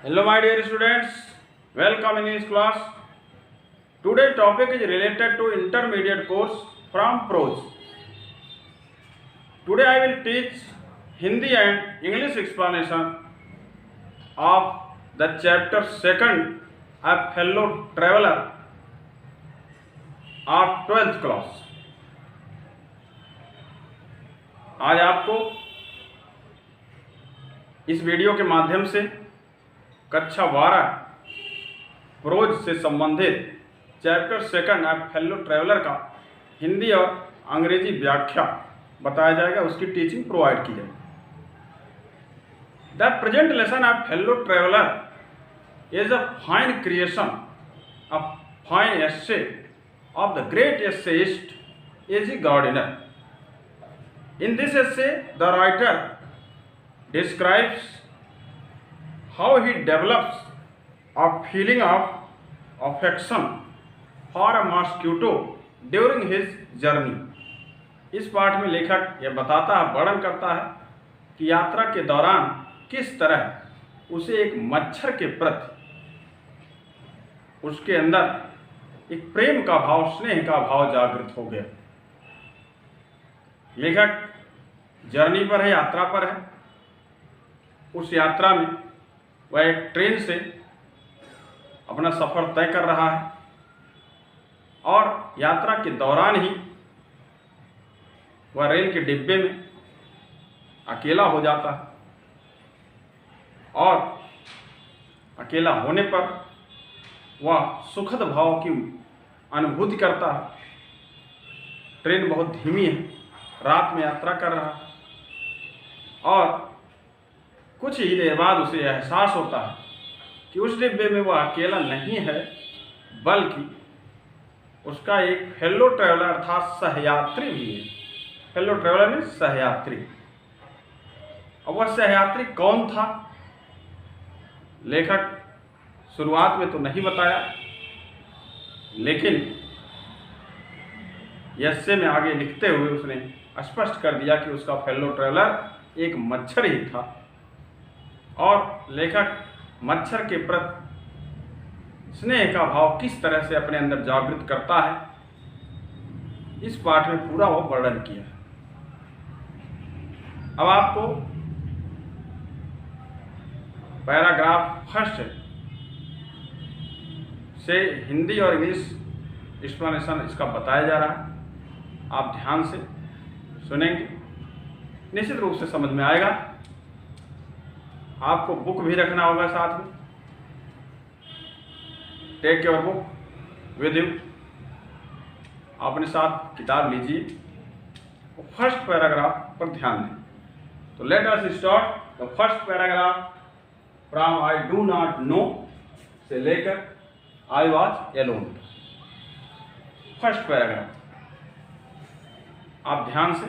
Hello my dear students, welcome in this class. Today's topic is related to intermediate course from prose. Today I will teach Hindi and English explanation of the chapter 2nd, A Fellow Traveler of 12th class. आज आपको इस video के माध्यम से कक्षा 12 pros से संबंधित chapter 2 ए fellow traveller का हिंदी और अंग्रेजी व्याख्या बताया जाएगा, उसकी टीचिंग प्रोवाइड की जाएगी। The present lesson a fellow traveller is a fine creation, a fine essay of the great essayist A G. Gardiner. In this essay, the writer describes how he develops a feeling of affection for a mosquito during his journey. इस पाठ में लेखक यह बताता है, वर्णन करता है कि यात्रा के दौरान किस तरह उसे एक मच्छर के प्रति उसके अंदर एक प्रेम का भाव, स्नेह का भाव जागृत हो गया। लेखक जर्नी पर है, यात्रा पर है। उस यात्रा में वह एक ट्रेन से अपना सफ़र तय कर रहा है और यात्रा के दौरान ही वह रेल के डिब्बे में अकेला हो जाता है और अकेला होने पर वह सुखद भाव की अनुभूति करता है। ट्रेन बहुत धीमी है, रात में यात्रा कर रहा है और कुछ ही देर बाद उसे एहसास होता है कि उस डिब्बे में वह अकेला नहीं है, बल्कि उसका एक फेलो ट्रैवलर अर्थात सहयात्री भी है। फेलो ट्रैवलर में सहयात्री। अब वह सहयात्री कौन था, लेखक शुरुआत में तो नहीं बताया, लेकिन एस्से में आगे लिखते हुए उसने स्पष्ट कर दिया कि उसका फेलो ट्रैवलर एक मच्छर ही था और लेखक मच्छर के प्रति स्नेह का भाव किस तरह से अपने अंदर जागृत करता है, इस पाठ में पूरा वो वर्णन किया। अब आपको पैराग्राफ फर्स्ट से हिंदी और इंग्लिश एक्सप्लेनेशन इसका बताया जा रहा है। आप ध्यान से सुनेंगे, निश्चित रूप से समझ में आएगा। आपको बुक भी रखना होगा साथ में। Take your book with you. अपने साथ किताब लीजिए, फर्स्ट पैराग्राफ पर ध्यान दें। तो let us start the first paragraph from I do not know से लेकर I was alone. First paragraph आप ध्यान से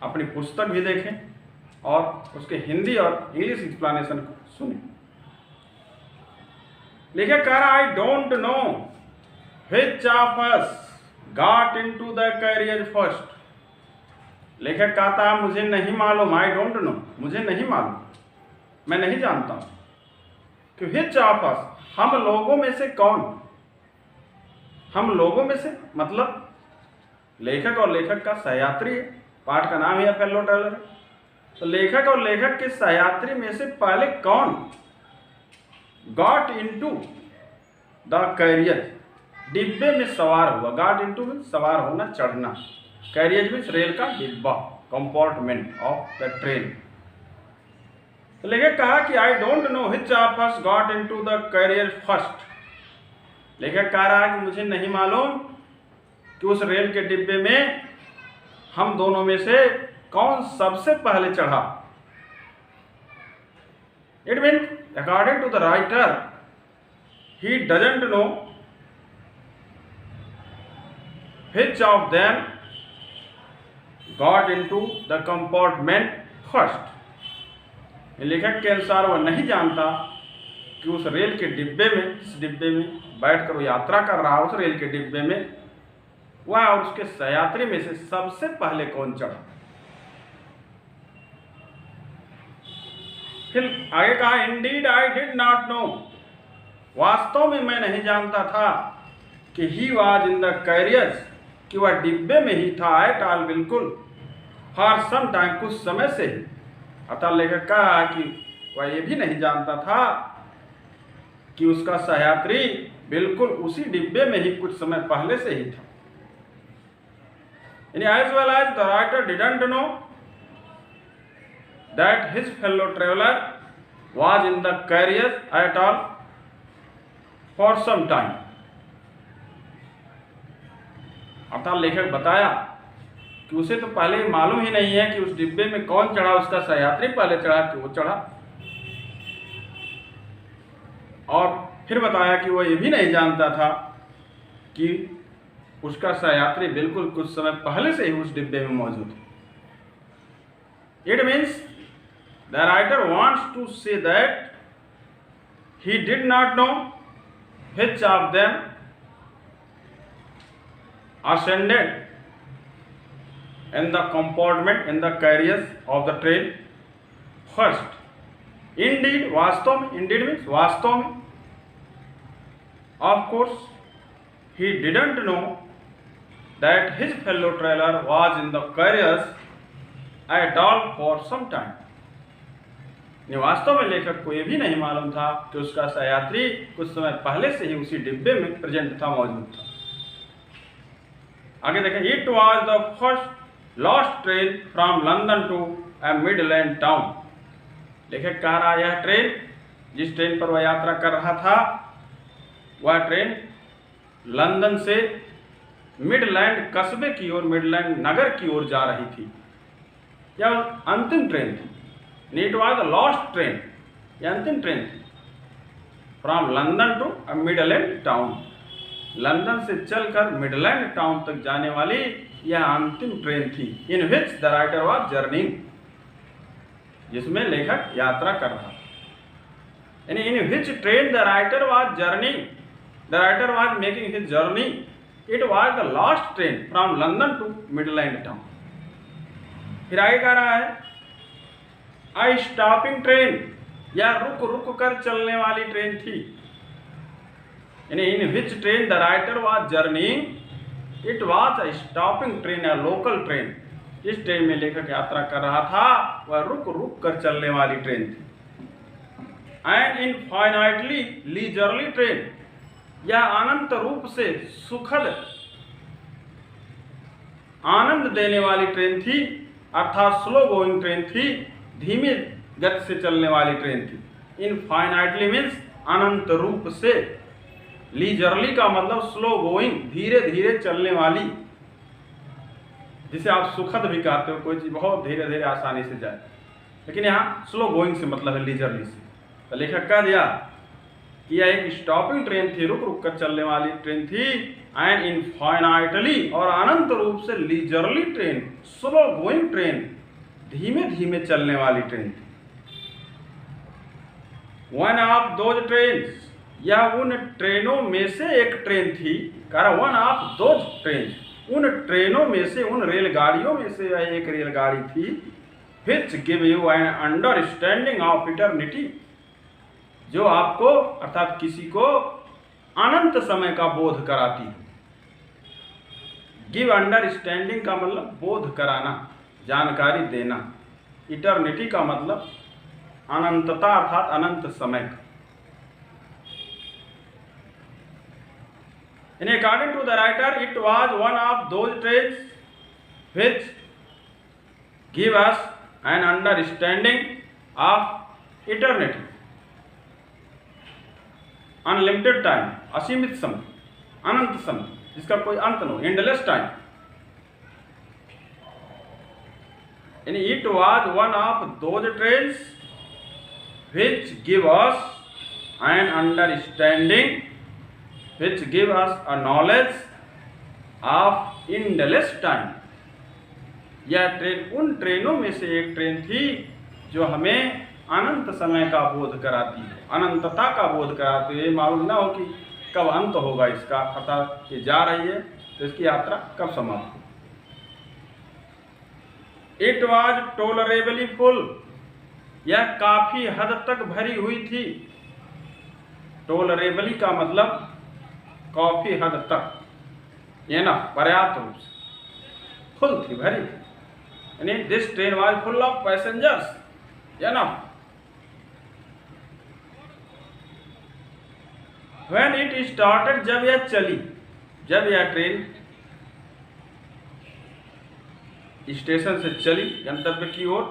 अपनी पुस्तक भी देखें और उसके हिंदी और इंग्लिश एक्सप्लेनेशन को सुनें। लेखक कह रहा, I don't know which of us got into the carrier first. लेखक कहता है, मुझे नहीं मालूम, आई डोंट नो, मुझे नहीं मालूम, मैं नहीं जानता कि व्हिच ऑफ अस, हम लोगों में से कौन। हम लोगों में से मतलब लेखक और लेखक का सहयात्री है। पाठ का नाम ही फेलो ट्रैवलर है। तो लेखक और लेखक के सहयात्री में से पहले कौन गॉट इनटू द कैरियर, डिब्बे में सवार हुआ। गॉट इनटू में सवार होना, चढ़ना। कैरियर में रेल का डिब्बा, कंपार्टमेंट ऑफ द ट्रेन। तो लेखक कहा कि I don't know which of us got into the carrier first. लेखक कह रहा है कि मुझे नहीं मालूम कि उस रेल के डिब्बे में हम दोनों में से कौन सबसे पहले चढ़ा। It mean according to the writer he doesn't know which of them got into the compartment first. लेखक के अनुसार वह नहीं जानता कि उस रेल के डिब्बे में, इस डिब्बे में बैठकर वो यात्रा कर रहा, उस रेल के डिब्बे में वह और उसके सहयात्री में से सबसे पहले कौन चढ़ा। फिर आगे कहा Indeed I did not no, वास्तव में मैं नहीं जानता था कि he was in the carriers, कि वह डिब्बे में ही था एट ऑल, बिल्कुल, फॉर सम टाइम, कुछ समय से ही। अतः लेखक कहा कि वह ये भी नहीं जानता था कि उसका सहयात्री बिल्कुल उसी डिब्बे में ही कुछ समय पहले से ही था। As well as the writer didn't know that his fellow traveler was in the carriage at all for some time. अर्थात लेखक बताया कि उसे तो पहले ही मालूम ही नहीं है कि उस डिब्बे में कौन चढ़ा, उसका सहयात्री पहले चढ़ा कि वो चढ़ा। और फिर बताया कि वो ये भी नहीं जानता था कि उसका सहयात्री बिल्कुल कुछ समय पहले से ही उस डिब्बे में मौजूद है। It means the writer wants to say that he did not know which of them ascended in the compartment in the carriage of the train first. Indeed, वास्तव में, indeed means वास्तव में, of course, he didn't know that his fellow traveler was in the carriage at all for some time. वास्तव में लेखक को यह भी नहीं मालूम था कि उसका सहयात्री कुछ समय पहले से ही उसी डिब्बे में प्रेजेंट था, मौजूद था। आगे देखें, it was the first lost train from London to a Midland town. लेखक कह रहा, यह ट्रेन, जिस ट्रेन पर वह यात्रा कर रहा था, वह ट्रेन लंदन से मिडलैंड कस्बे की ओर, मिडलैंड नगर की ओर जा रही थी। यह अंतिम ट्रेन थी। It was the lost train, यह अंतिम ट्रेन थी। From London to Midland town, London से चलकर मिडलैंड टाउन तक जाने वाली यह अंतिम ट्रेन थी। In which the writer was journeying, जिसमें लेखक यात्रा कर रहा था। In which train the writer was journeying, the writer was making his journey, it was the last train from London to Midland town. फिर आगे कह रहा है, आई स्टॉपिंग ट्रेन, या रुक रुक कर चलने वाली ट्रेन थी। In which train the writer was journeying, it was a stopping train, या लोकल ट्रेन। जिस ट्रेन में लेखक यात्रा कर रहा था वह रुक रुक कर चलने वाली ट्रेन थी। एंड इनफाइनाइटली लीजरली ट्रेन, यह अनंत रूप से सुखद, आनंद देने वाली ट्रेन थी, अर्थात स्लो गोइंग ट्रेन थी, धीमी गति से चलने वाली ट्रेन थी। इनफाइनाइटली मीन्स अनंत रूप से, लीजरली का मतलब स्लो गोइंग, धीरे धीरे चलने वाली, जिसे आप सुखद भी कहते हो, कोई चीज बहुत धीरे धीरे आसानी से जाए, लेकिन यहाँ स्लो गोइंग से मतलब है लीजरली से। तो लेखक कह दिया कि यह एक स्टॉपिंग ट्रेन थी, रुक रुक कर चलने वाली ट्रेन थी, एंड इनफाइनाइटली, और अनंत रूप से leisurely train, slow going train, धीमे धीमे चलने वाली ट्रेन थी। वन ऑफ दोज ट्रेन्स, यह उन ट्रेनों में से एक ट्रेन थी। कह वन ऑफ दोज ट्रेन, उन ट्रेनों में से, उन रेलगाड़ियों में से यह एक रेलगाड़ी थी। Which give you an understanding of eternity, जो आपको अर्थात किसी को अनंत समय का बोध कराती है। गिव अंडरस्टैंडिंग का मतलब बोध कराना, जानकारी देना। इटर्निटी का मतलब अनंतता अर्थात अनंत समय का। In according to the writer, it was one of those trains which give us an understanding of eternity, unlimited time, असीमित समय, अनंत समय, जिसका कोई अंत न हो, endless time. And it was one of those trains which give us an understanding, which give us a knowledge of endless time. यह train उन ट्रेनों में से एक ट्रेन थी जो हमें अनंत समय का बोध कराती है, अनंतता का बोध कराती है। मालूम ना हो कि कब अंत होगा इसका, अर्थात ये जा रही है तो इसकी यात्रा कब समाप्त हो। इट वॉज टोलरेबली फुल, यह काफी हद तक भरी हुई थी। टोलरेबली का मतलब काफी हद तक, ये ना पर्याप्त रूप से, फुल थी, भरी थी, यानी this train was full of passengers, या ना। व्हेन इट स्टार्टेड, जब यह चली, जब यह ट्रेन स्टेशन से चली गंतव्य की ओर,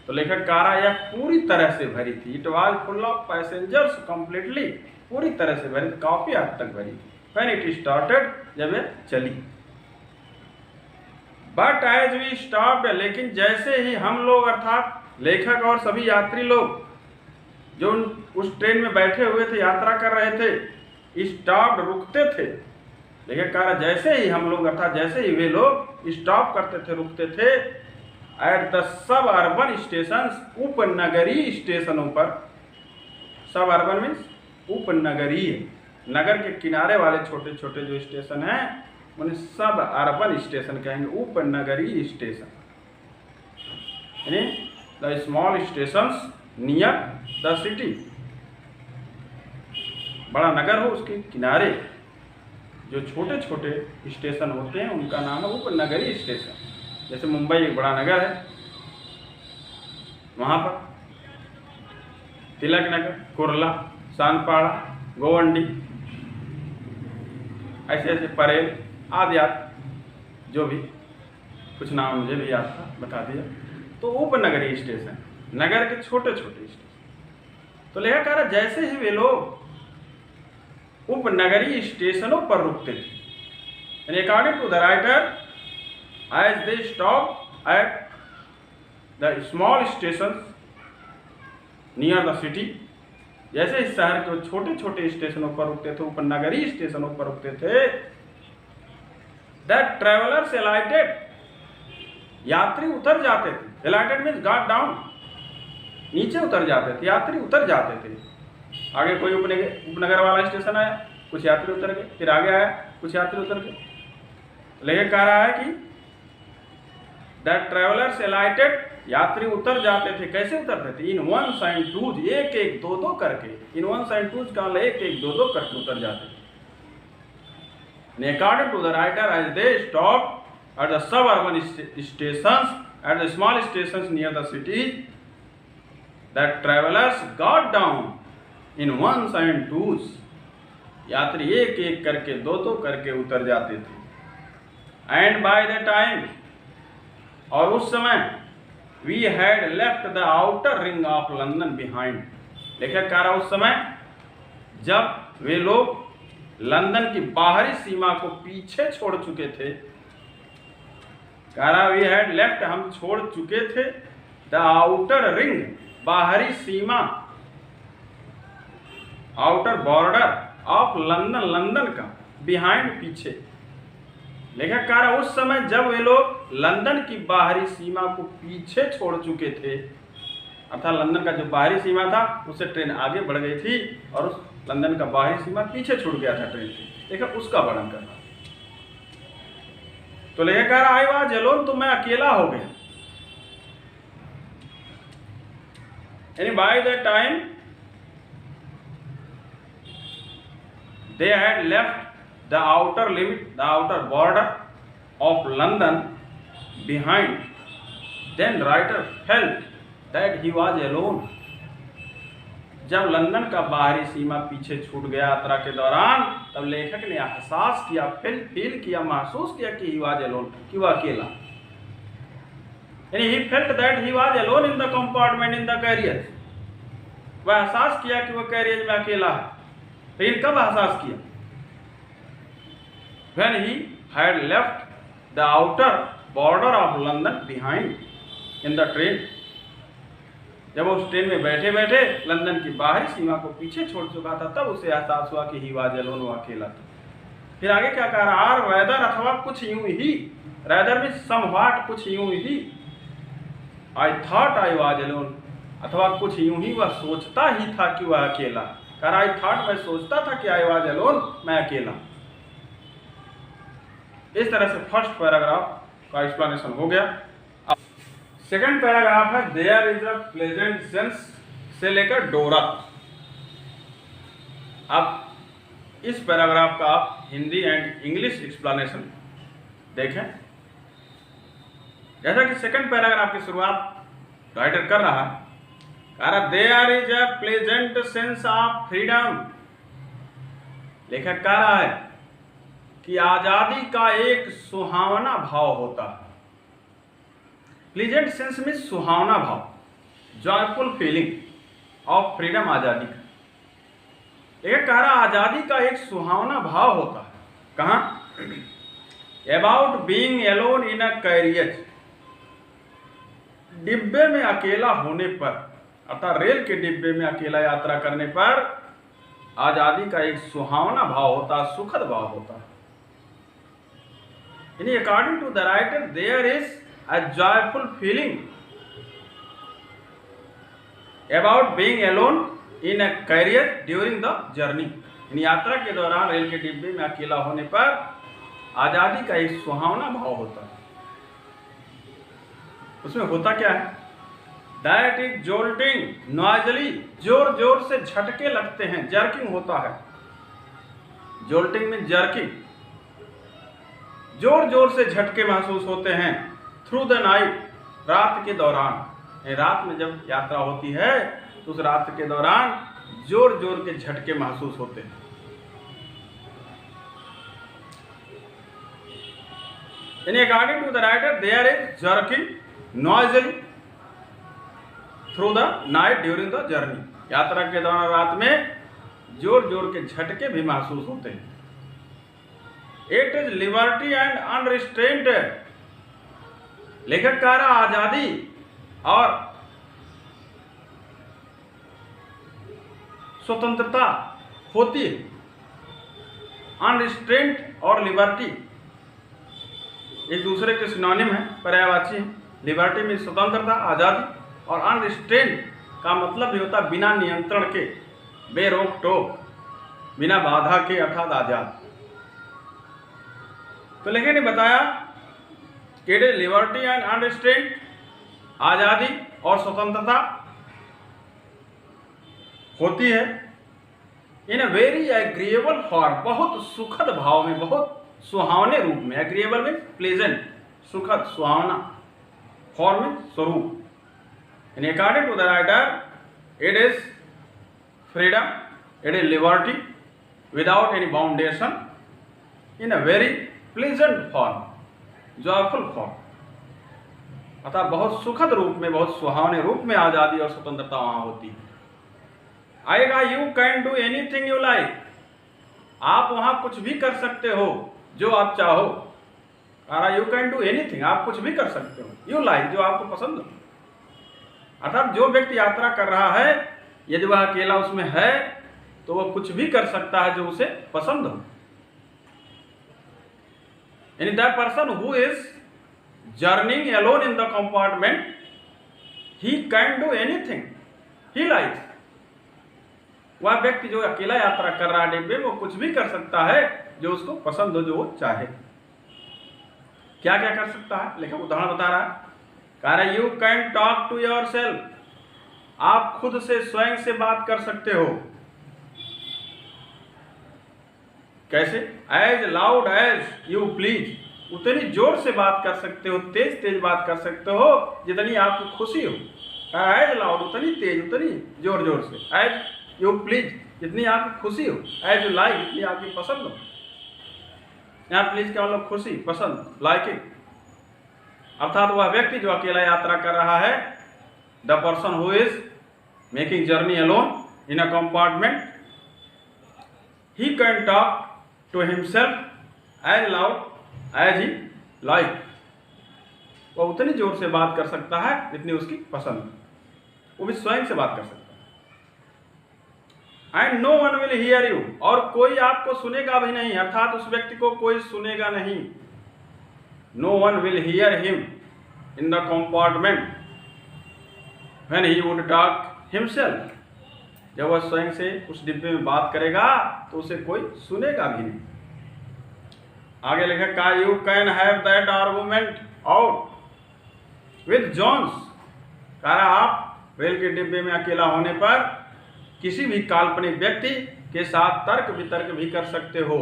तो लेखक कह रहा है यह पूरी तरह से भरी थी। It was full of passengers completely, पूरी तरह से भरी, काफी हद तक भरी। व्हेन इट स्टार्टेड, जब यह चली। बट एज वी स्टॉप्ड, लेकिन जैसे ही हम लोग अर्थात लेखक और सभी यात्री लोग जो उस ट्रेन में बैठे हुए थे, यात्रा कर रहे थे, स्टॉप्ड, रुकते थे। लेखक कह रहा जैसे ही हम लोग अर्थात जैसे ही वे लोग स्टॉप करते थे, रुकते थे, एट द सब अर्बन स्टेशन, उपनगरीय स्टेशनों पर। सब अर्बन मीन्स उपनगरीय, नगर के किनारे वाले छोटे छोटे जो स्टेशन हैं उन्हें सब अर्बन स्टेशन कहेंगे, उपनगरीय स्टेशन, यानी the small stations near the city. बड़ा नगर हो उसके किनारे जो छोटे छोटे स्टेशन होते हैं उनका नाम है उपनगरीय स्टेशन। जैसे मुंबई एक बड़ा नगर है, वहाँ पर तिलक नगर, कुर्ला, सानपाड़ा, गोवंडी, ऐसे ऐसे परेल आदि आदि, जो भी कुछ नाम मुझे भी याद था बता दिया। तो उपनगरीय स्टेशन, नगर के छोटे छोटे स्टेशन। तो लेखक कह रहा जैसे ही वे लोग उपनगरीय स्टेशनों पर रुकते थे, यानी according to the writer, as they stop at the small station near the city, जैसे इस शहर के छोटे छोटे स्टेशनों पर रुकते थे, उपनगरीय स्टेशनों पर रुकते थे, दैट ट्रेवलर्स एलाइटेड, यात्री उतर जाते थे। एलाइटेड मीन्स गॉट डाउन, नीचे उतर जाते थे, यात्री उतर जाते थे। आगे कोई उपनगर वाला स्टेशन आया, कुछ यात्री उतर गए, फिर आगे आया, कुछ यात्री उतर गए। लेखक कह रहा है कि दैट ट्रेवलर्स एलाइटेड, यात्री उतर जाते थे। कैसे उतरते थे? इन वंस एंड टूज, एक एक दो दो करके। इन वंस एंड टूज का एक एक दो दो करके उतर जाते थे। According to the writer, as they stop at the suburban stations, at the small stations near the cities, that travellers got down in ones and twos, यात्री एक एक करके दो दो करके उतर जाते थे। एंड बाय द टाइम, और उस समय, we had left the outer ring of London behind. लेखक कह रहा उस समय जब वे लोग लंदन की बाहरी सीमा को पीछे छोड़ चुके थे, कह रहा वी हैड लेफ्ट, हम छोड़ चुके थे, द आउटर रिंग, बाहरी सीमा, outer border of London, London का, बिहाइंड, पीछे। लेखक कह रहा उस समय जब वे लोग लंदन की बाहरी सीमा को पीछे छोड़ चुके थे, अर्थात लंदन का जो बाहरी सीमा था उससे ट्रेन आगे बढ़ गई थी और उस लंदन का बाहरी सीमा पीछे छूट गया था ट्रेन से। लेखक उसका वर्णन कर रहा। तो लेखक कह रहा आई वाज अलोन, तो मैं अकेला हो गया। यानी by the time they had left the outer limit, the outer border of London behind, then writer felt that he was alone। जब लंदन का बाहरी सीमा पीछे छूट गया यात्रा के दौरान, तब लेखक ने एहसास किया, फील किया, महसूस किया कि he was alone, कि वह अकेला। यानी he felt that he was alone in the compartment in the carriage, वह एहसास किया कि वह कैरियर में अकेला है। लेकिन कब एहसास किया? When he had left the outer border of London behind in the train, जब वो उस ट्रेन में बैठे बैठे लंदन की बाहरी सीमा को पीछे छोड़ चुका था, तब उसे एहसास हुआ कि he was alone, वो अकेला था। फिर आगे क्या कह रहा? और वेदर, अथवा कुछ यूं ही, रेदर में समव्हाट, कुछ यूं ही, I thought I was alone, अथवा कुछ यूं ही वह सोचता ही था कि वह अकेला। कह रहा I thought, मैं सोचता था कि I was alone, मैं अकेला। इस तरह से फर्स्ट पैराग्राफ का एक्सप्लेनेशन हो गया। अब सेकंड पैराग्राफ है there is a pleasant sense से लेकर डोरा। अब इस पैराग्राफ का आप हिंदी एंड इंग्लिश एक्सप्लेनेशन देखें। जैसा कि सेकंड पैराग्राफ की शुरुआत राइटर कर रहा है, कह रहा there is a pleasant sense of freedom. लेखक कह रहा है कि आजादी का एक सुहावना भाव होता है। प्लीजेंट सेंस में सुहावना भाव, जॉयफुल फीलिंग ऑफ फ्रीडम, आजादी का। लेकिन कह रहा आजादी का एक सुहावना भाव होता है। कहाँ? About being alone in a carriage, डिब्बे में अकेला होने पर, अर्थात रेल के डिब्बे में अकेला यात्रा करने पर आजादी का एक सुहावना भाव होता है, सुखद भाव होता है। यानी according to the writer there is a joyful feeling about being alone in a carrier during the journey। इन यात्रा के दौरान रेल के डिब्बे में अकेला होने पर आजादी का एक सुहावना भाव होता है। उसमें होता क्या है? दैट इज जोल्टिंग नॉइजली, जोर जोर से झटके लगते हैं, जर्किंग होता है। जोल्टिंग में जर्किंग, जोर जोर से झटके महसूस होते हैं। थ्रू द नाइट, रात के दौरान, रात में जब यात्रा होती है तो उस रात के दौरान जोर जोर के झटके महसूस होते हैं। यानी according to the writer there is jerking noisily through the night during the journey. यात्रा के दौरान रात में जोर जोर के झटके भी महसूस होते हैं। It is liberty and unrestraint. लेखक कह रहा आजादी और स्वतंत्रता होती है। अनरिस्ट्रेंट और लिबर्टी एक दूसरे के सिनोनिम है, पर्यायवाची है। लिबर्टी में स्वतंत्रता, आजादी, और अनरिस्ट्रेंट का मतलब भी होता है बिना नियंत्रण के, बेरोक टोक, बिना बाधा के, अर्थात आजाद। तो लेखक ने बताया कि लिबर्टी एंड अनरिस्ट्रेंट, आजादी और स्वतंत्रता होती है इन अ वेरी एग्रीएबल फॉर्म, बहुत सुखद भाव में, बहुत सुहावने रूप में। एग्रीएबल में प्लेजेंट, सुखद, सुहावना, फॉर्म में स्वरूप। In according to the writer it is freedom, it is liberty without any boundation in a very pleasant form, joyful form, अतः बहुत सुखद रूप में, बहुत सुहावने रूप में आजादी और स्वतंत्रता वहां होती है। आएगा you can do anything you like, आप वहां कुछ भी कर सकते हो जो आप चाहो। यू कैन डू एनीथिंग, आप कुछ भी कर सकते हो, यू लाइक, जो आपको पसंद हो। अर्थात जो व्यक्ति यात्रा कर रहा है, यदि वह अकेला उसमें है तो वह कुछ भी कर सकता है जो उसे पसंद हो। यानी that person who is journeying alone in the compartment, he can do anything he likes. वह व्यक्ति जो अकेला यात्रा कर रहा है डिब्बे में, वो कुछ भी कर सकता है जो उसको पसंद हो, जो वो चाहे। क्या क्या कर सकता है? लेखक उदाहरण बता रहा है। कह रहा है you can talk to yourself, आप खुद से, स्वयं से बात कर सकते हो। कैसे? As loud as you please, उतनी जोर से बात कर सकते हो, तेज तेज बात कर सकते हो जितनी आपकी खुशी हो। एज लाउड, उतनी तेज, उतनी जोर जोर से। एज यू प्लीज, जितनी आपकी खुशी हो। एज यू लाइक, जितनी आपकी पसंद हो। यहाँ प्लीज क्या मतलब? खुशी, पसंद, लाइकिंग। अर्थात वह व्यक्ति जो अकेला यात्रा कर रहा है, the person who is making journey alone in a compartment, he can talk to himself as loud as he like. वह उतनी जोर से बात कर सकता है जितनी उसकी पसंद है, वो भी स्वयं से बात कर सकता है। And no one will hear you, और कोई आपको सुनेगा भी नहीं, अर्थात उस व्यक्ति को कोई सुनेगा नहीं। No one will hear him in the compartment when he would talk himself, जब वह स्वयं से उस डिब्बे में बात करेगा तो उसे कोई सुनेगा भी नहीं। आगे लिखा का you can have that argument out with Jones, कह रहा आप रेल के डिब्बे में अकेला होने पर किसी भी काल्पनिक व्यक्ति के साथ तर्क वितर्क भी कर सकते हो।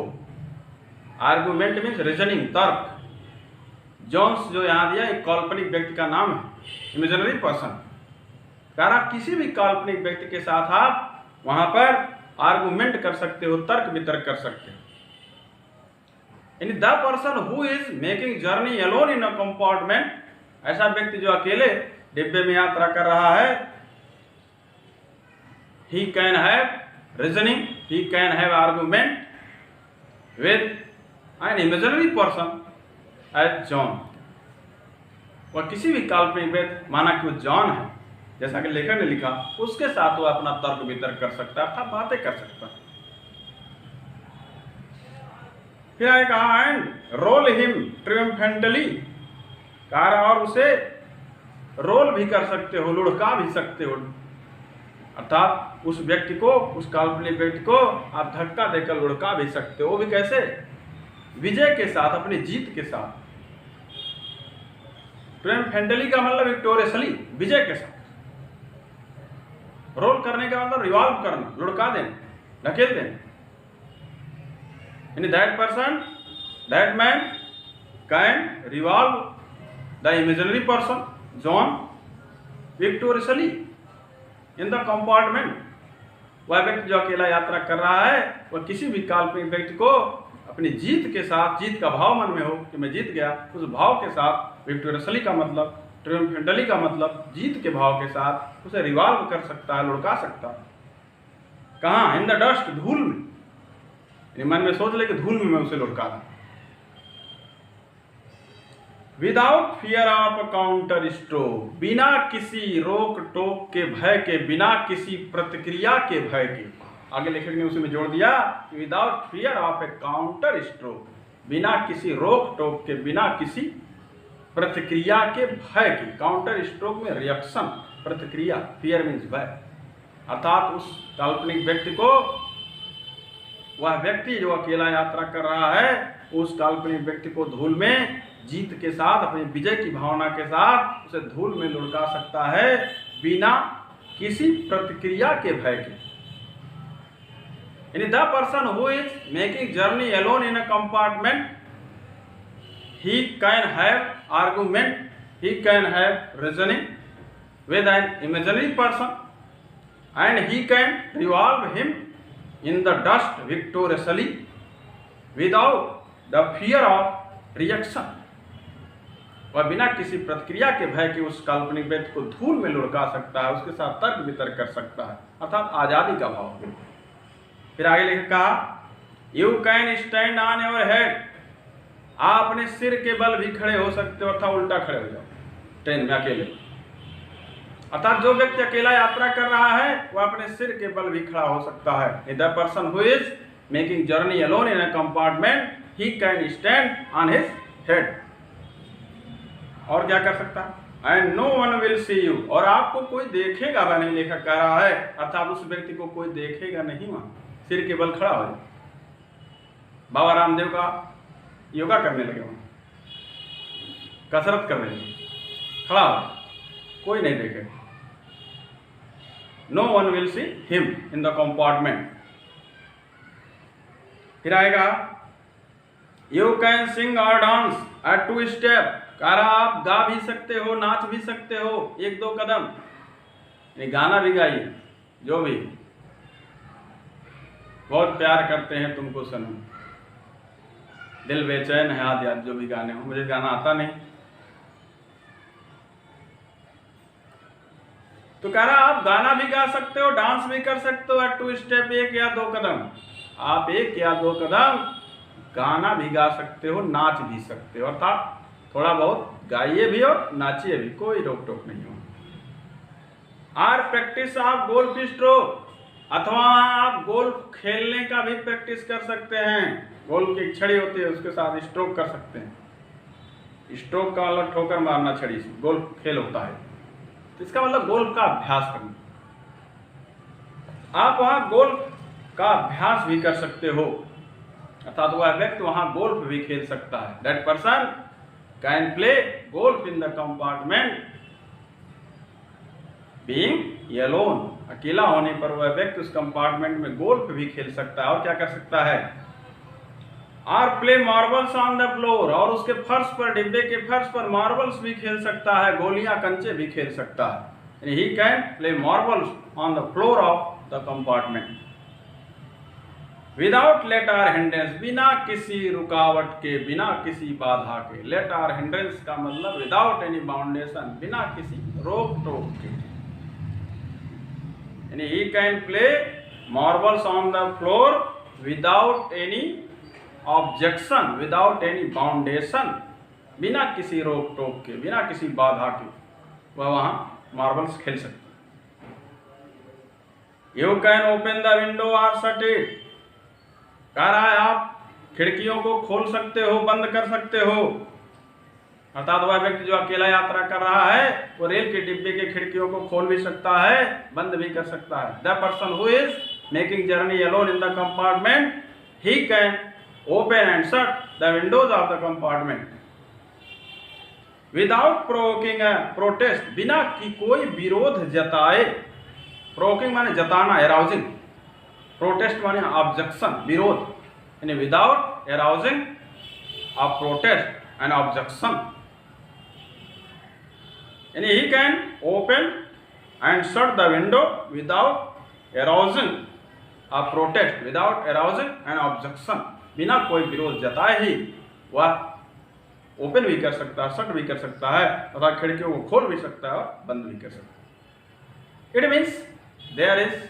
आर्गुमेंट मीन्स रीजनिंग, तर्क। जॉन्स जो यहाँ दिया एक काल्पनिक व्यक्ति का नाम है, इमेजिनरी पर्सन। कह रहा किसी भी काल्पनिक व्यक्ति के साथ आप वहां पर आर्गुमेंट कर सकते हो, तर्क वितर्क कर सकते हो। यानी the person who is making journey alone in a compartment, ऐसा व्यक्ति जो अकेले डिब्बे में यात्रा कर रहा है, he can have reasoning, he can have argument with an imaginary person as John। वह किसी भी काल्पनिक व्यक्ति, माना कि वो जॉन है, जैसा कि लेखक ने लिखा, उसके साथ वो अपना तर्क वितर्क कर सकता है, अर्थात बातें कर सकता है। फिर आगे कहा एंड रोल हिम ट्रियम्फेंटली, कहा और उसे रोल भी कर सकते हो, लुढ़का भी सकते हो, अर्थात उस व्यक्ति को, उस काल्पनिक व्यक्ति को आप धक्का देकर लुढ़का भी सकते हो। वो भी कैसे? विजय के साथ, अपनी जीत के साथ। ट्रियम्फेंटली का मतलब विक्टोरियसली, विजय के साथ। रोल करने का मतलब रिवॉल्व करना, लुढ़का देना, ढकेल देना। यानी that person, that man can revolve the imaginary person John victoriously in the compartment. वह व्यक्ति जो अकेला यात्रा कर रहा है, वह किसी भी काल्पनिक व्यक्ति को अपनी जीत के साथ, जीत का भाव मन में हो कि मैं जीत गया, उस भाव के साथ, विक्टोरियसली का मतलब, ट्रियम्फेंटली का मतलब जीत के भाव के साथ उसे रिवॉल्व कर सकता है, लुढ़का सकता है। कहाँ? इन द डस्ट, धूल में। मन में सोच ले कि धूल में मैं उसे लुढ़का दूं। Without fear of counter stroke, बिना किसी रोक टोक के, भय के, बिना किसी प्रतिक्रिया के भय के। आगे लेखक ने उसी में जोड़ दिया without fear of A counter stroke, बिना किसी रोक टोक के, बिना किसी प्रतिक्रिया के भय की। काउंटर स्ट्रोक में रिएक्शन, प्रतिक्रिया, फियर मीन्स भय। अर्थात उस काल्पनिक व्यक्ति को, वह व्यक्ति जो अकेला यात्रा कर रहा है, उस काल्पनिक व्यक्ति को धूल में जीत के साथ, अपनी विजय की भावना के साथ उसे धूल में लुढ़का सकता है, बिना किसी प्रतिक्रिया के भय के। यानी the person who is making journey alone in a compartment, he can have argument, he can have reasoning with an imaginary person, and he can revolve him in the dust victoriously without the fear of reaction। वह बिना किसी प्रतिक्रिया के भय के उस काल्पनिक व्यक्ति को धूल में लुढ़का सकता है, उसके साथ तर्क वितर्क कर सकता है, अर्थात आजादी का भाव। फिर आगे लिखा कहा you can stand on your head, आप अपने सिर के बल भी खड़े हो सकते हो, अर्थात उल्टा खड़े हो जाओ ट्रेन में अकेले। अर्थात जो व्यक्ति अकेला यात्रा कर रहा है, वह अपने सिर के बल भी खड़ा हो सकता है। The person who is making journey alone in a compartment, he can stand on his head. और क्या कर सकता है? And no one will see you, और आपको कोई देखेगा वह नहीं, लेखक कह रहा है, अर्थात उस व्यक्ति को कोई देखेगा नहीं, वहां सिर के बल खड़ा हो जाए। बाबा रामदेव का योगा करने लगे, वहां कसरत करने लगे, खड़ा हो, कोई नहीं देखेगा। No one will see him in the compartment. फिर आएगा यू कैन सिंग और डांस एट 2 स्टेप, कह रहा आप गा भी सकते हो, नाच भी सकते हो 1-2 कदम, गाना भी गाइए। जो भी बहुत प्यार करते हैं तुमको सनम, दिल बेचैन है आदि आदि, जो भी गाने हो, मुझे गाना आता नहीं। तो कह रहा आप गाना भी गा सकते हो, डांस भी कर सकते हो एट 2 स्टेप, 1 या 2 कदम। आप 1 या 2 कदम गाना भी गा सकते हो, नाच भी सकते हो, अर्थात थोड़ा बहुत गाइए भी और नाचिए भी, कोई रोक टोक नहीं हो। Or practice of golf stroke, अथवा आप गोल्फ खेलने का भी प्रैक्टिस कर सकते हैं। गोल्फ की छड़ी होती है, उसके साथ स्ट्रोक कर सकते हैं। स्ट्रोक का मतलब ठोकर मारना छड़ी से, गोल्फ खेल होता है, तो इसका मतलब गोल्फ का अभ्यास करना। आप वहां गोल्फ का अभ्यास भी कर सकते हो, अर्थात वह व्यक्ति वहां गोल्फ भी खेल सकता है। That person can play golf in the compartment being alone, अकेला होने पर वह व्यक्ति उस कंपार्टमेंट में गोल्फ भी खेल सकता है। और क्या कर सकता है? और play marbles on the floor, और उसके फर्श पर, डिब्बे के फर्श पर मार्बल्स भी खेल सकता है, गोलियां कंचे भी खेल सकता है। He can play marbles on the floor of the compartment without let or hindrance, बिना किसी रुकावट के, बिना किसी बाधा के। लेट आर हिंड्रेंस का मतलब विदाउट एनी बाउंडेशन, बिना किसी रोक टोक के। यानी he can play marbles on the floor without any objection, without any boundation, बिना किसी रोक टोक के, बिना किसी बाधा के वह वहां मार्बल्स खेल सकता है। You can open the window or shut it, कह रहा है आप खिड़कियों को खोल सकते हो, बंद कर सकते हो। अर्थात वह व्यक्ति जो अकेला यात्रा कर रहा है वो रेल के डिब्बे के खिड़कियों को खोल भी सकता है, बंद भी कर सकता है। The person who is making journey alone in the compartment, he can open and shut the Windows of the compartment without provoking a protest, बिना कि कोई विरोध जताए। प्रोवोकिंग माने जताना, एराउजिंग। प्रोटेस्ट माने ऑब्जेक्शन, विरोध। यानी without arousing a protest and objection, यानी he can open and shut the window without arousing a protest, without arousing and objection, बिना कोई विरोध जताए ही वह ओपन भी कर सकता है, शट भी कर सकता है, तथा खिड़कियों को खोल भी सकता है और बंद भी कर सकता है। It means there is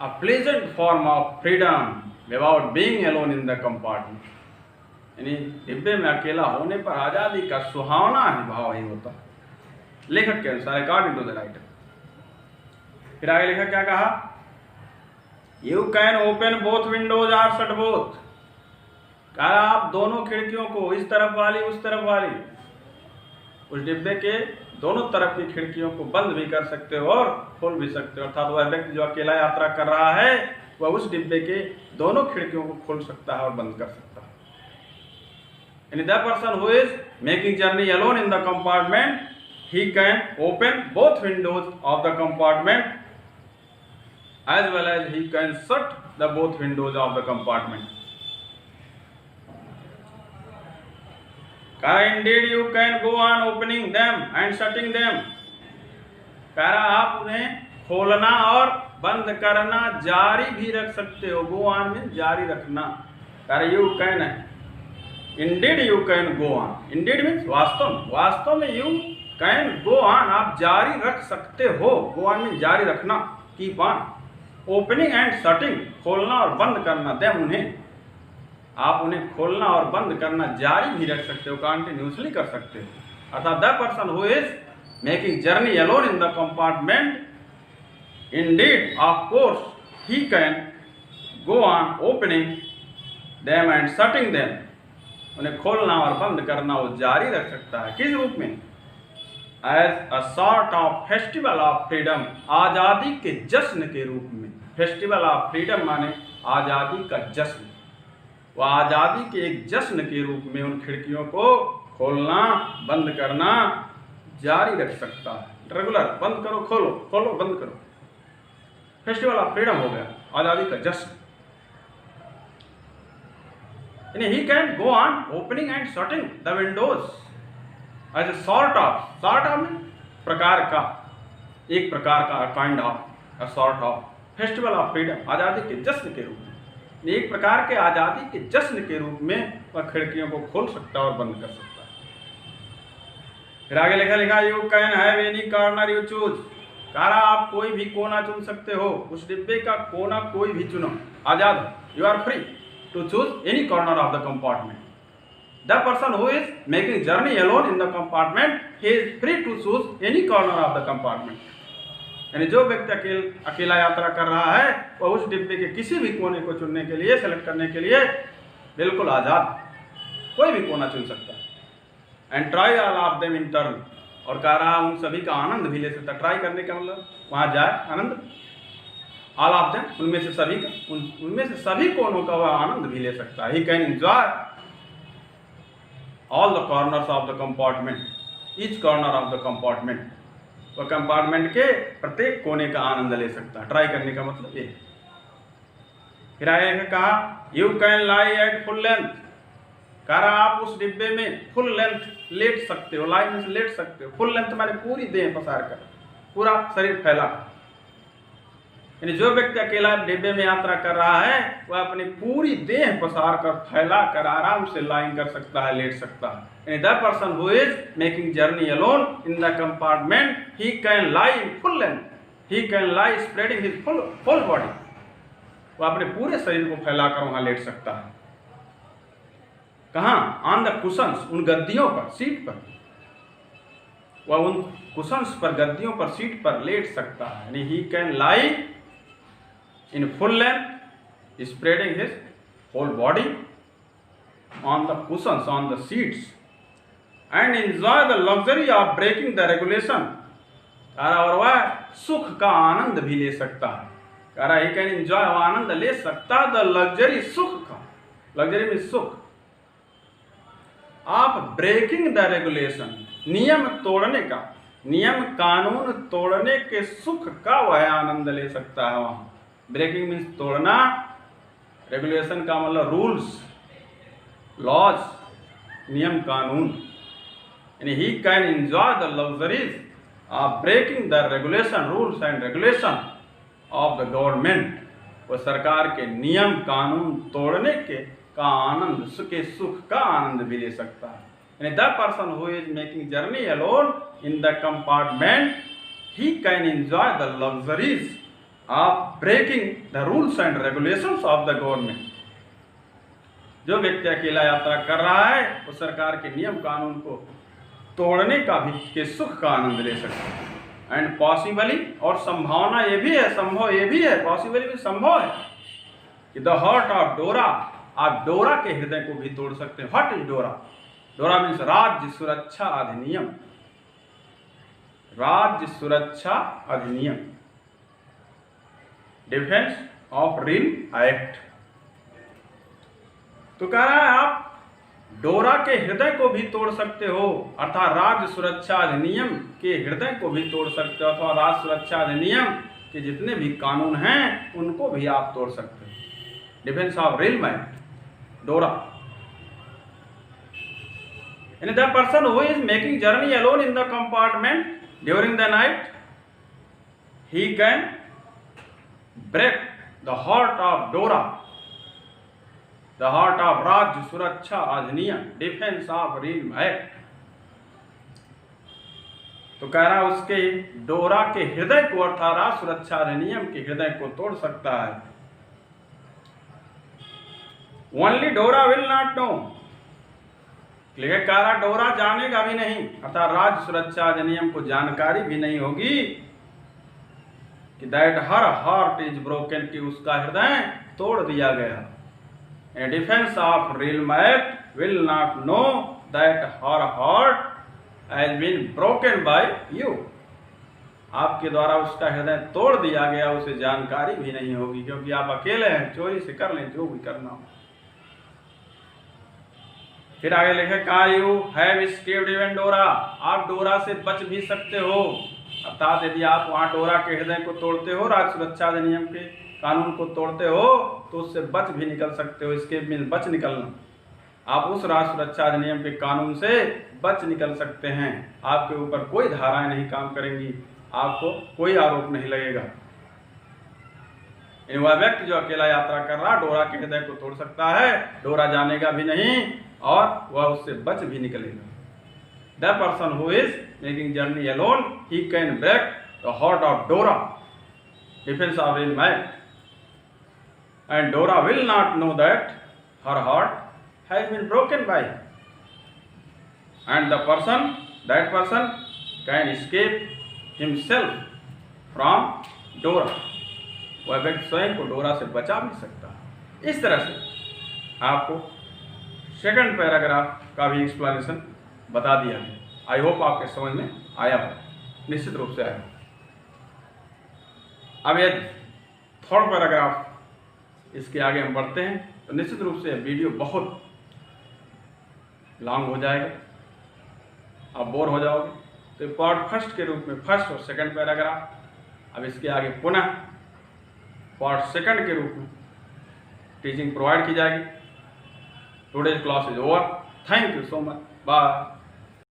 a pleasant form of freedom without being alone in the compartment, यानी डिब्बे में अकेला होने पर आजादी का सुहावना ही भाव ही होता है, लेखक के अनुसार, अकॉर्डिंग टू द राइटर। फिर आगे लेखक क्या कहा? You can open both windows or shut both, कहा आप दोनों खिड़कियों को, इस तरफ वाली उस तरफ वाली, उस डिब्बे के दोनों तरफ की खिड़कियों को बंद भी कर सकते हो और खोल भी सकते हो। अर्थात वह व्यक्ति जो अकेला यात्रा कर रहा है वह उस डिब्बे के दोनों खिड़कियों को खोल सकता है और बंद कर सकता है। यानी the person who is making journey alone in the compartment, he can open both windows of the compartment as well as he can shut the both windows of the compartment. Indeed you can go on opening them and shutting them, कह रहा आप उन्हें खोलना और बंद करना जारी भी रख सकते हो। गो ऑन में जारी रखना, कह रहा यू कैन है। Indeed you can go on, Indeed means वास्तव में यू कैन गो ऑन, आप जारी रख सकते हो। गो ऑन में जारी रखना, keep on. Opening and shutting, खोलना और बंद करना, देम उन्हें, आप उन्हें खोलना और बंद करना जारी भी रख सकते हो, कंटिन्यूसली कर सकते हो। अर्थात the person who is making journey alone in the compartment, indeed of course he can go on opening them and shutting them, उन्हें खोलना और बंद करना वो जारी रख सकता है। किस रूप में? As a sort of festival of freedom, आज़ादी के जश्न के रूप में। फेस्टिवल ऑफ फ्रीडम माने आज़ादी का जश्न, वह आज़ादी के एक जश्न के रूप में उन खिड़कियों को खोलना बंद करना जारी रख सकता है। रेगुलर, बंद करो खोलो, खोलो बंद करो, फेस्टिवल ऑफ फ्रीडम हो गया, आज़ादी का जश्न। यानी he can go on opening and shutting the windows as a sort of में प्रकार का, एक प्रकार का, kind of, a sort of festival of freedom, आज़ादी के जश्न के रूप में, एक प्रकार के आज़ादी के जश्न के रूप में वह खिड़कियों को खोल सकता है और बंद कर सकता है। फिर आगे लिखा you can have any corner you choose, कह रहा आप कोई भी कोना चुन सकते हो, उस डिब्बे का कोना कोई भी चुनो, आजाद हो, you are free to choose any corner of the compartment. The person who is making journey alone in the compartment, he is free to choose any corner of the compartment. यानी जो व्यक्ति अकेला यात्रा कर रहा है वह उस डिब्बे के किसी भी कोने को चुनने के लिए, सेलेक्ट करने के लिए बिल्कुल आज़ाद, कोई भी कोना चुन सकता है। And try all of them in turn, और कह रहा उन सभी का आनंद भी ले सकता है। ट्राई करने का मतलब वहाँ जाए, आनंद, ऑल ऑफ देम, उनमें से सभी का, उनमें से सभी कोनों का वह आनंद भी ले सकता है। He can enjoy all the corners of the compartment, each corner of the compartment, वह कंपार्टमेंट के प्रत्येक कोने का आनंद ले सकता है। ट्राई करने का मतलब ये है। फिर आगे कहा you can lie at full length, कह रहा आप उस डिब्बे में फुल लेंथ लेट सकते हो। लाई में लेट सकते हो, फुल लेंथ माने पूरी देह पसार कर, पूरा शरीर फैला। यानी जो व्यक्ति अकेला डिब्बे में यात्रा कर रहा है वह अपनी पूरी देह पसार कर फैला कर आराम से लाइंग कर सकता है, लेट सकता है। यानी the person who is making journey alone in the compartment he can lie in full length, he can lie spreading his full body. वह अपने पूरे शरीर को फैलाकर वहां लेट सकता है। कहाँ? ऑन द कुशन्स, उन गद्दियों पर, सीट पर। वह उन कुशन्स पर, गद्दियों पर, सीट पर लेट सकता है। यानी he can lie in full length, spreading his whole body on the cushions, on the seats, and enjoy the luxury of breaking the regulation. और वह सुख का आनंद भी ले सकता है। कह रहा ही कैन एंजॉय, वह आनंद ले सकता द लग्जरी, सुख का। लग्जरी में सुख। आप ब्रेकिंग द रेगुलेशन, नियम तोड़ने का, नियम कानून तोड़ने के सुख का वह आनंद ले सकता है वहां। ब्रेकिंग मीन्स तोड़ना, रेगुलेशन का मतलब रूल्स, लॉज, नियम कानून। यानी he can enjoy the luxuries of breaking the regulation, rules and regulation of the government. वो सरकार के नियम कानून तोड़ने के का आनंद, सुख का आनंद भी ले सकता है। यानी the person who is making journey alone in the compartment he can enjoy the luxuries of breaking the rules and regulations of the government। जो व्यक्ति अकेला यात्रा कर रहा है वो सरकार के नियम कानून को तोड़ने का भी के सुख का आनंद ले सकता है। एंड पॉसिबली, और संभावना ये भी है, संभव ये भी है, पॉसिबली भी संभव है कि द हार्ट ऑफ डोरा, आप डोरा के हृदय को भी तोड़ सकते हैं। व्हाट इज डोरा? डोरा मीन्स राज्य सुरक्षा अधिनियम, राज्य सुरक्षा अधिनियम, डिफेंस ऑफ रिल एक्ट। तो कह रहा है आप डोरा के हृदय को भी तोड़ सकते हो, अर्थात राज्य सुरक्षा अधिनियम के हृदय को भी तोड़ सकते हो, अथवा राज्य सुरक्षा अधिनियम के जितने भी कानून हैं उनको भी आप तोड़ सकते हो। डिफेंस ऑफ रिल एक्ट, डोरा। यानी the person who is making journey alone in the compartment during the night he can break the heart of Dora, the heart of राज्य सुरक्षा अधिनियम, डिफेंस ऑफ रिल एक्ट। तो कह रहा उसके डोरा के हृदय को, अर्थात राज्य सुरक्षा अधिनियम के हृदय को तोड़ सकता है। ओनली डोरा विल नॉट नो, लेकिन कह रहा डोरा जानेगा भी नहीं, अर्थात राज्य सुरक्षा अधिनियम को जानकारी भी नहीं होगी कि that her heart is broken, कि उसका हृदय तोड़ दिया गया। A defence of real act will not know that her heart has been broken by you, आपके द्वारा उसका हृदय तोड़ दिया गया, उसे जानकारी भी नहीं होगी, क्योंकि आप अकेले हैं, चोरी से कर लें जो भी करना हो। फिर आगे लिखे कहा यू हैव एस्केप्ड इवन डोरा, आप डोरा से बच भी सकते हो, अर्थात यदि आप वहां डोरा के हृदय को तोड़ते हो, राज्य सुरक्षा अधिनियम के कानून को तोड़ते हो, तो उससे बच भी निकल सकते हो। इसके मीन बच निकलना, आप उस राज्य सुरक्षा अधिनियम के कानून से बच निकल सकते हैं। आपके ऊपर कोई धाराएं नहीं काम करेंगी, आपको कोई आरोप नहीं लगेगा। वह व्यक्ति जो अकेला यात्रा कर रहा डोरा के हृदय को तोड़ सकता है, डोरा जानेगा भी नहीं और वह उससे बच भी निकलेगा। The person who is making journey alone, he can break the heart of Dora, defense of real act, and Dora will not know that her heart has been broken by him, and that person can escape himself from Dora, वह व्यक्ति स्वयं को डोरा से बचा भी सकता है। इस तरह से आपको सेकंड पैराग्राफ का भी एक्सप्लेनेशन बता दिया है। आई होप आपके समझ में आया हो, निश्चित रूप से आया। अब ये थर्ड पैराग्राफ, इसके आगे हम बढ़ते हैं तो निश्चित रूप से वीडियो बहुत लॉन्ग हो जाएगा, आप बोर हो जाओगे। तो पार्ट फर्स्ट के रूप में फर्स्ट और सेकंड पैराग्राफ। अब इसके आगे पुनः पार्ट सेकंड के रूप में टीचिंग प्रोवाइड की जाएगी। Today's class is over. Thank you so much. Bye.